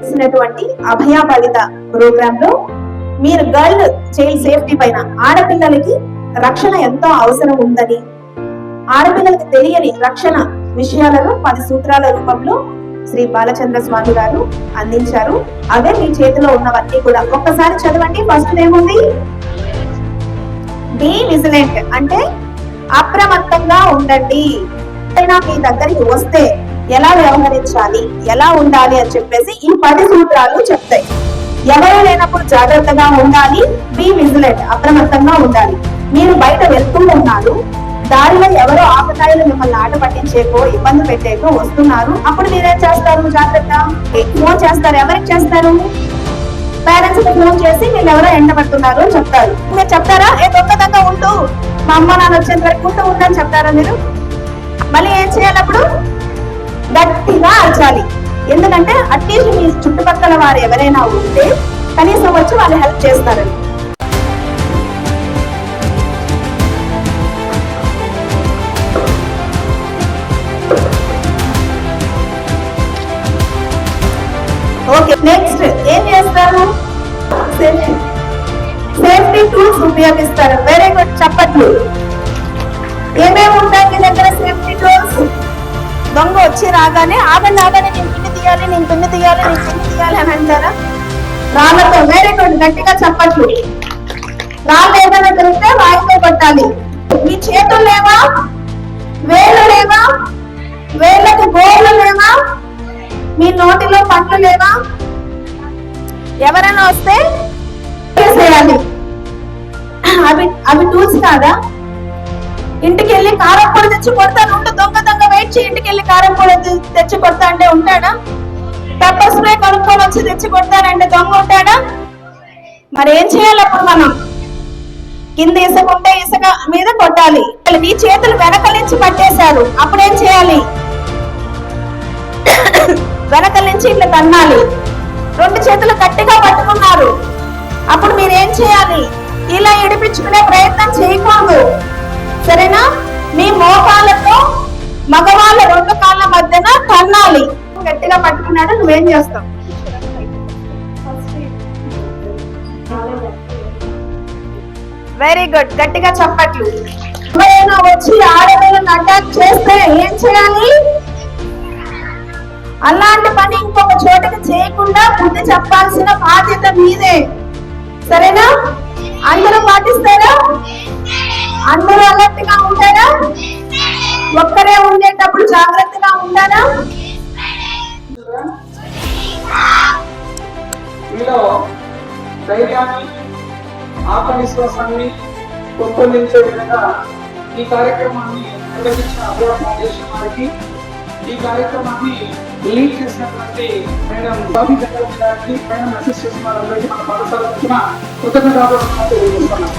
చేసినటువంటి అభయ బలిత ప్రోగ్రామ్ లో మీరు గర్ల్ చైల్డ్ సేఫ్టీ పైన ఆడపిల్లలకి రక్షణ ఎంతో అవసరం ఉందని, ఆడపిల్లలకి తెలియని రక్షణ విషయాలను 10 సూత్రాల రూపంలో శ్రీ బాలచంద్ర స్వామి గారు అందించారు. అవే మీ చేతిలో ఉన్నవన్నీ కూడా ఒక్కసారి చదవండి. ఫస్ట్ ఏముంది? బీ విజిలెంట్ అంటే అప్రమత్తంగా ఉండండి. మీ దగ్గరికి వస్తే ఎలా వ్యవహరించాలి, ఎలా ఉండాలి అని చెప్పేసి ఈ 10 సూత్రాలు చెప్తాయి. ఎవరు లేనప్పుడు జాగ్రత్తగా ఉండాలి. బీ విజిలెంట్, అప్రమత్తంగా ఉండాలి. మీరు బయట వెళ్తూ ఉన్నారు, దారిలో ఎవరో ఆకతాయిలు మిమ్మల్ని ఆట పట్టించేకో ఇబ్బంది పెట్టేకో వస్తున్నారు. అప్పుడు మీరేం చేస్తారు? జాగ్రత్త. ఫోన్ చేస్తారు. ఎవరికి చేస్తారు? పేరెంట్స్ కి ఫోన్ చేసి మీరు ఎవరో ఎండ పడుతున్నారు అని చెప్తారు. మీరు చెప్తారా? దొంగ ఉంటూ మా అమ్మ నాన్న వచ్చేంత వరకు ఉంటూ ఉండని చెప్తారా మీరు? మళ్ళీ ఏం చేయాలి? అప్పుడు గట్టిగా అరచాలి. ఎందుకంటే అట్లీస్ట్ మీ చుట్టుపక్కల వారు ఎవరైనా ఉంటే కనీసం వచ్చి వాళ్ళు హెల్ప్ చేస్తారని. ఓకే, నెక్స్ట్ ఏం చేస్తారు? సేఫ్టీ టూల్స్ ఉపయోగిస్తారు. వెరీ గుడ్, చెప్పట్లు. ఏమేమి ఉంటాయి మీ దగ్గర సేఫ్టీ టూల్స్? దొంగ వచ్చి రాగానే ఆగండి నేను పిన్ని తీయాలి అని అంటారా? రాళ్ళతో. వెరీ గుడ్, గట్టిగా చెప్పట్లు. రాళ్ళు ఏదైనా దొరికితే రాయితో కొట్టాలి. మీ చేతులు లేవా? వేళ్ళు లేవా? వేళ్ళకి గోళ్ళు లేవా? మీ నోటిలో పండ్లు లేవా? ఎవరైనా వస్తే చేయాలి. అవి టూల్స్ కాదా? ఇంటికి వెళ్ళి కారం పొడి తెచ్చి కొడతాను ఉంటే దొంగ వెయిట్ చేయి. ఇంటికి వెళ్ళి కారం పొడి తెచ్చి కొడతా అంటే ఉంటాడా? పెప్పర్ స్ప్రే కొనుక్కొని వచ్చి తెచ్చి కొడతానంటే దొంగ ఉంటాడా? మరి ఏం చేయాలి అప్పుడు? మనం కింద ఇసుక ఉంటే ఇసుక మీద కొట్టాలి. నీ చేతులు వెనక నుంచి పట్టేశారు, అప్పుడేం చేయాలి? వెనక నుంచి ఇట్లా తన్నాలి. 2 చేతులు గట్టిగా పట్టుకున్నారు, అప్పుడు మీరేం చేయాలి? ఇలా ఇడిపించుకునే ప్రయత్నం చేయకూడదు, సరేనా? మీ మోకాళ్ళతో మగవాళ్ళ 2 కాళ్ళ మధ్యన తన్నాలి. గట్టిగా పట్టుకున్నాడు, నువ్వేం చేస్తావు? వెరీ గుడ్, గట్టిగా చెప్పట్లు. ఎవరైనా వచ్చి ఆడవాళ్ళని అటాక్ చేస్తే ఏం చేయాలి? అలాంటి పని ఇంకొక చోటకి చేయకుండా బుద్ధి చెప్పాల్సిన బాధ్యత మీదే, సరేనా? అందరూ పాటిస్తారా? అందరూ అలర్ట్ గా ఉంటారా? ఒక్కరే ఉండేటప్పుడు జాగ్రత్తగా ఉంటారా? మీలో ధైర్యాన్ని, ఆత్మవిశ్వాసాన్ని పెంపొందించే విధంగా ఈ కార్యక్రమాన్ని నిర్వహించిన అభయ ఫౌండేషన్ వారికి, ఈ కార్యక్రమాన్ని లీడ్ చేసినటువంటి మేడం బాబీ చక్రవర్తి గారికి, మేడం అసిస్ట్ చేసిన వారందరికీ మన పాఠశాల వచ్చిన కృతజ్ఞతలు తెలియజేస్తున్నాం.